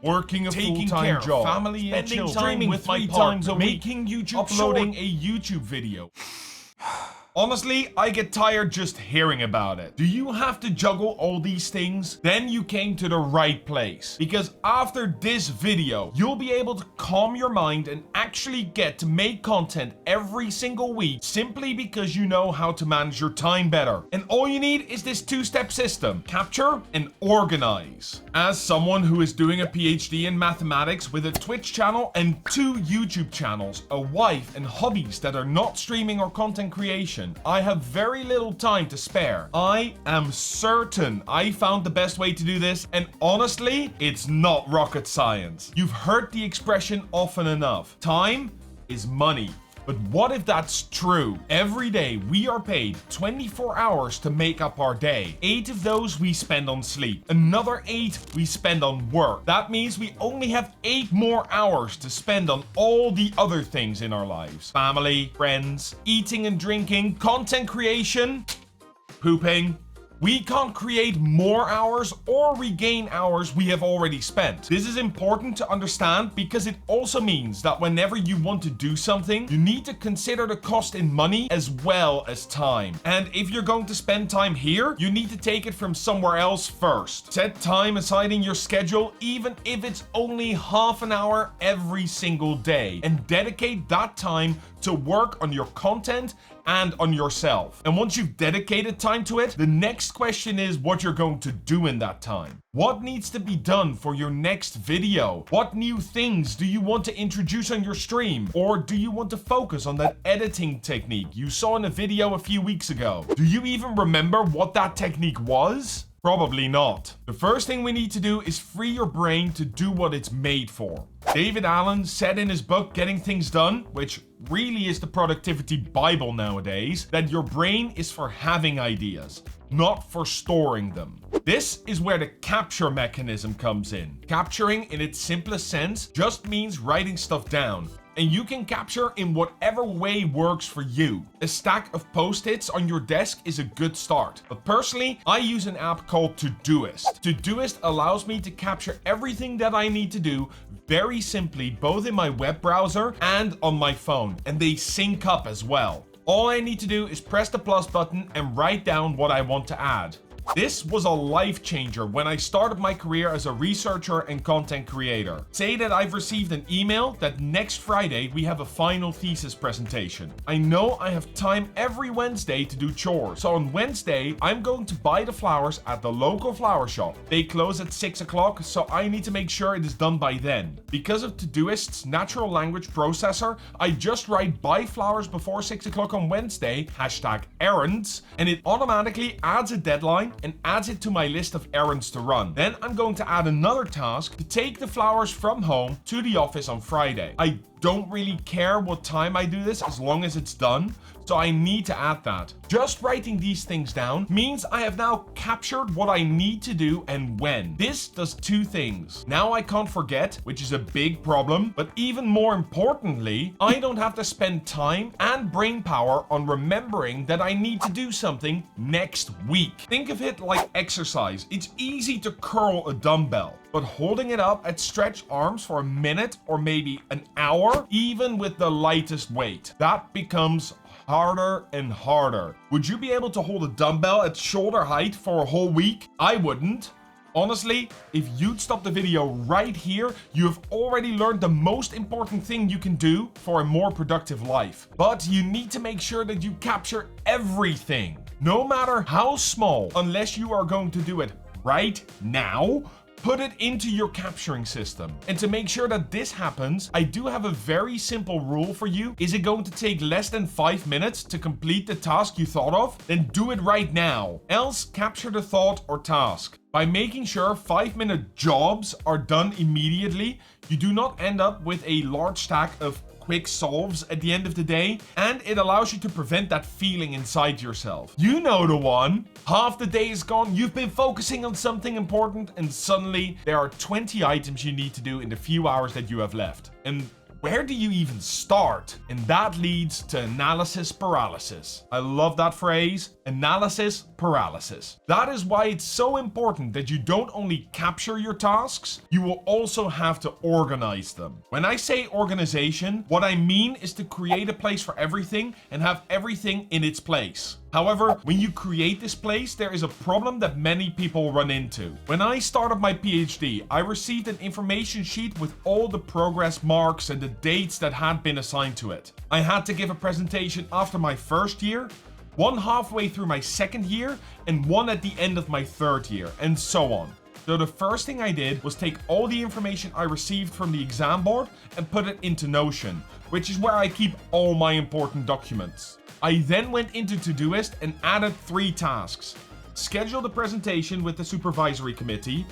working a full-time job, family and children, streaming with my partner, making YouTube, uploading a YouTube video. Honestly, I get tired just hearing about it. Do you have to juggle all these things? Then you came to the right place. Because after this video, you'll be able to calm your mind and actually get to make content every single week simply because you know how to manage your time better. And all you need is this two-step system: capture and organize. As someone who is doing a PhD in mathematics with a Twitch channel and 2 YouTube channels, a wife and hobbies that are not streaming or content creation, I have very little time to spare. I am certain I found the best way to do this, and honestly, it's not rocket science. You've heard the expression often enough. Time is money. But what if that's true? Every day we are paid 24 hours to make up our day. 8 of those we spend on sleep. Another 8 we spend on work. That means we only have 8 more hours to spend on all the other things in our lives. Family, friends, eating and drinking, content creation, pooping. We can't create more hours or regain hours we have already spent. This is important to understand because it also means that whenever you want to do something, you need to consider the cost in money as well as time. And if you're going to spend time here, you need to take it from somewhere else first. Set time aside in your schedule, even if it's only half an hour every single day, and dedicate that time to work on your content and on yourself. And once you've dedicated time to it, the next question is what you're going to do in that time. What needs to be done for your next video? What new things do you want to introduce on your stream? Or do you want to focus on that editing technique you saw in a video a few weeks ago? Do you even remember what that technique was? Probably not. The first thing we need to do is free your brain to do what it's made for. David Allen said in his book, Getting Things Done, which really is the productivity Bible nowadays, that your brain is for having ideas, not for storing them. This is where the capture mechanism comes in. Capturing in its simplest sense just means writing stuff down. And you can capture in whatever way works for you. A stack of post-its on your desk is a good start. But personally, I use an app called Todoist. Todoist allows me to capture everything that I need to do very simply, both in my web browser and on my phone. And they sync up as well. All I need to do is press the plus button and write down what I want to add. This was a life changer when I started my career as a researcher and content creator. Say that I've received an email that next Friday we have a final thesis presentation. I know I have time every Wednesday to do chores. So on Wednesday, I'm going to buy the flowers at the local flower shop. They close at 6 o'clock, so I need to make sure it is done by then. Because of Todoist's natural language processor, I just write buy flowers before 6 o'clock on Wednesday, #errands, and it automatically adds a deadline and adds it to my list of errands to run. Then I'm going to add another task to take the flowers from home to the office on Friday. I don't really care what time I do this as long as it's done, so I need to add that. Just writing these things down means I have now captured what I need to do and when. This does 2 things. Now I can't forget, which is a big problem, but even more importantly, I don't have to spend time and brain power on remembering that I need to do something next week. Think of it like exercise. It's easy to curl a dumbbell, but holding it up at stretched arms for a minute or maybe an hour, even with the lightest weight, that becomes harder and harder. Would you be able to hold a dumbbell at shoulder height for a whole week? I wouldn't. Honestly, if you'd stop the video right here, you have already learned the most important thing you can do for a more productive life. But you need to make sure that you capture everything, no matter how small, unless you are going to do it right now. Put it into your capturing system. And to make sure that this happens, I do have a very simple rule for you. Is it going to take less than 5 minutes to complete the task you thought of? Then do it right now. Else, capture the thought or task. By making sure 5-minute jobs are done immediately, you do not end up with a large stack of quick solves at the end of the day, and it allows you to prevent that feeling inside yourself. You know the one. Half the day is gone, you've been focusing on something important, and suddenly there are 20 items you need to do in the few hours that you have left. And Where do you even start? And that leads to analysis paralysis. I love that phrase, analysis paralysis. That is why it's so important that you don't only capture your tasks, you will also have to organize them. When I say organization, what I mean is to create a place for everything and have everything in its place. However, when you create this place, there is a problem that many people run into. When I started my PhD, I received an information sheet with all the progress marks and the dates that had been assigned to it. I had to give a presentation after my first year, one halfway through my second year, and one at the end of my third year, and so on. So the first thing I did was take all the information I received from the exam board and put it into Notion, which is where I keep all my important documents. I then went into Todoist and added 3 tasks. Schedule the presentation with the supervisory committee,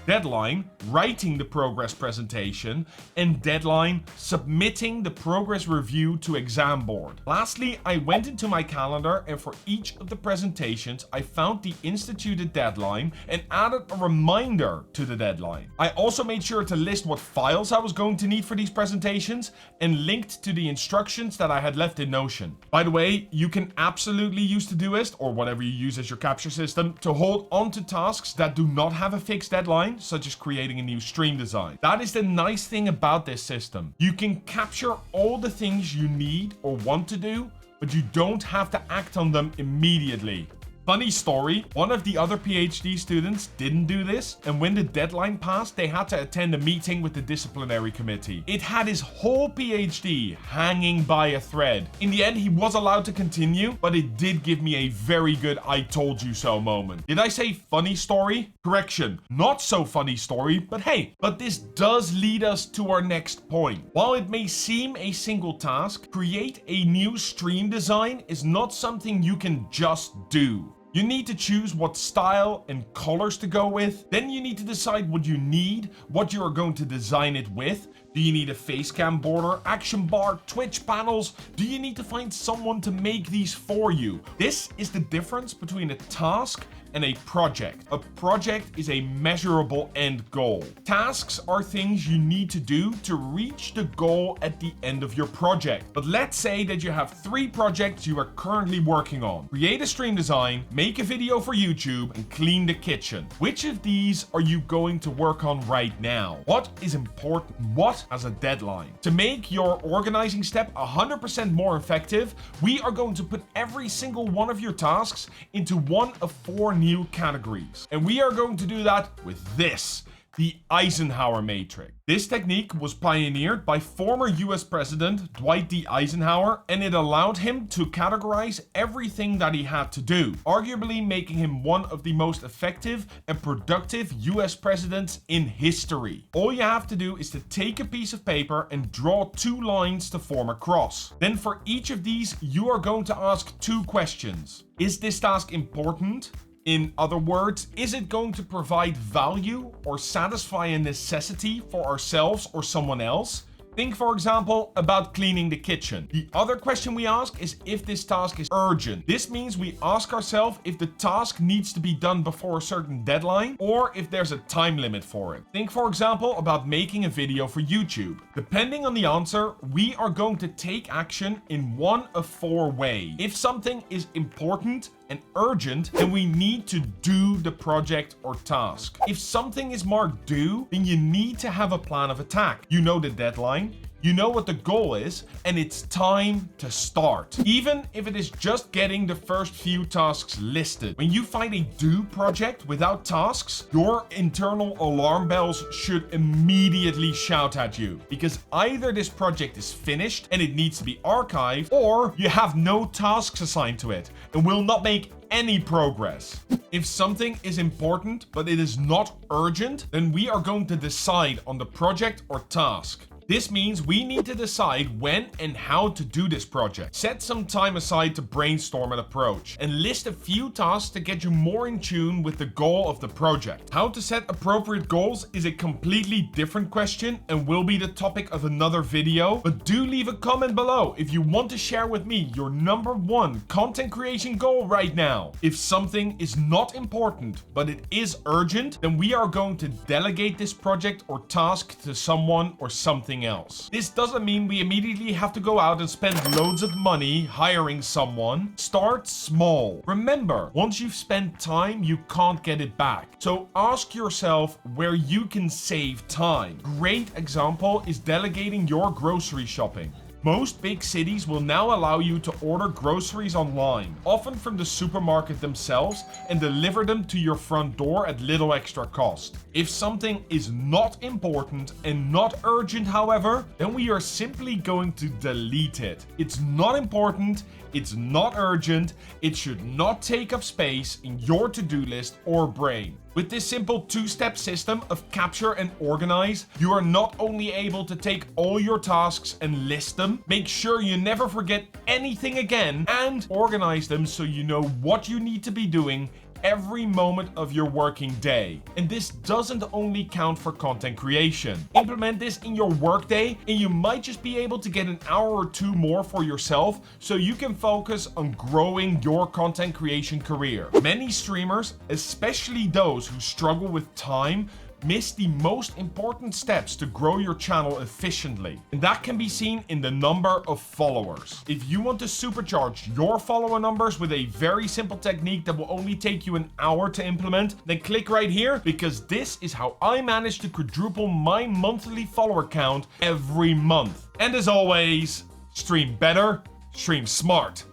deadline, writing the progress presentation, and deadline, submitting the progress review to exam board. Lastly, I went into my calendar and for each of the presentations, I found the instituted deadline and added a reminder to the deadline. I also made sure to list what files I was going to need for these presentations and linked to the instructions that I had left in Notion. By the way, you can absolutely use Todoist or whatever you use as your capture system to hold on to tasks that do not have a fixed deadline, such as creating a new stream design. That is the nice thing about this system. You can capture all the things you need or want to do, but you don't have to act on them immediately. Funny story, one of the other PhD students didn't do this, and when the deadline passed, they had to attend a meeting with the disciplinary committee. It had his whole PhD hanging by a thread. In the end, he was allowed to continue, but it did give me a very good I told you so moment. Did I say funny story? Correction, not so funny story, but hey, this does lead us to our next point. While it may seem a single task, create a new stream design is not something you can just do. You need to choose what style and colors to go with. Then you need to decide what you need, what you are going to design it with. Do you need a facecam border, action bar, Twitch panels? Do you need to find someone to make these for you? This is the difference between a task and a project. A project is a measurable end goal. Tasks are things you need to do to reach the goal at the end of your project. But let's say that you have 3 projects you are currently working on. Create a stream design, make a video for YouTube, and clean the kitchen. Which of these are you going to work on right now? What is important? What has a deadline? To make your organizing step 100% more effective, we are going to put every single one of your tasks into one of 4 new categories. And we are going to do that with this, the Eisenhower Matrix. This technique was pioneered by former US President Dwight D. Eisenhower, and it allowed him to categorize everything that he had to do, arguably making him one of the most effective and productive US presidents in history. All you have to do is to take a piece of paper and draw 2 lines to form a cross. Then for each of these, you are going to ask 2 questions. Is this task important? In other words, is it going to provide value or satisfy a necessity for ourselves or someone else? Think, for example, about cleaning the kitchen. The other question we ask is if this task is urgent. This means we ask ourselves if the task needs to be done before a certain deadline or if there's a time limit for it. Think, for example, about making a video for YouTube. Depending on the answer, we are going to take action in one of 4 ways. If something is important and urgent, then we need to do the project or task. If something is marked due, then you need to have a plan of attack. You know the deadline, you know what the goal is, and it's time to start. Even if it is just getting the first few tasks listed. When you find a due project without tasks, your internal alarm bells should immediately shout at you, because either this project is finished and it needs to be archived, or you have no tasks assigned to it and will not make any progress. If something is important but it is not urgent, then we are going to decide on the project or task. This means we need to decide when and how to do this project. Set some time aside to brainstorm an approach and list a few tasks to get you more in tune with the goal of the project. How to set appropriate goals is a completely different question and will be the topic of another video, but do leave a comment below if you want to share with me your #1 content creation goal right now. If something is not important but it is urgent, then we are going to delegate this project or task to someone or something everything else. This doesn't mean we immediately have to go out and spend loads of money hiring someone. Start small. Remember, once you've spent time, you can't get it back. So ask yourself where you can save time. Great example is delegating your grocery shopping. Most big cities will now allow you to order groceries online, often from the supermarket themselves, and deliver them to your front door at little extra cost. If something is not important and not urgent, however, then we are simply going to delete it. It's not important, it's not urgent, it should not take up space in your to-do list or brain. With this simple two-step system of capture and organize, you are not only able to take all your tasks and list them, make sure you never forget anything again, and organize them so you know what you need to be doing every moment of your working day. And this doesn't only count for content creation. Implement this in your workday and you might just be able to get an hour or two more for yourself so you can focus on growing your content creation career. Many streamers, especially those who struggle with time, miss the most important steps to grow your channel efficiently. And that can be seen in the number of followers. If you want to supercharge your follower numbers with a very simple technique that will only take you an hour to implement, then click right here, because this is how I managed to quadruple my monthly follower count every month. And as always, stream better, stream smart.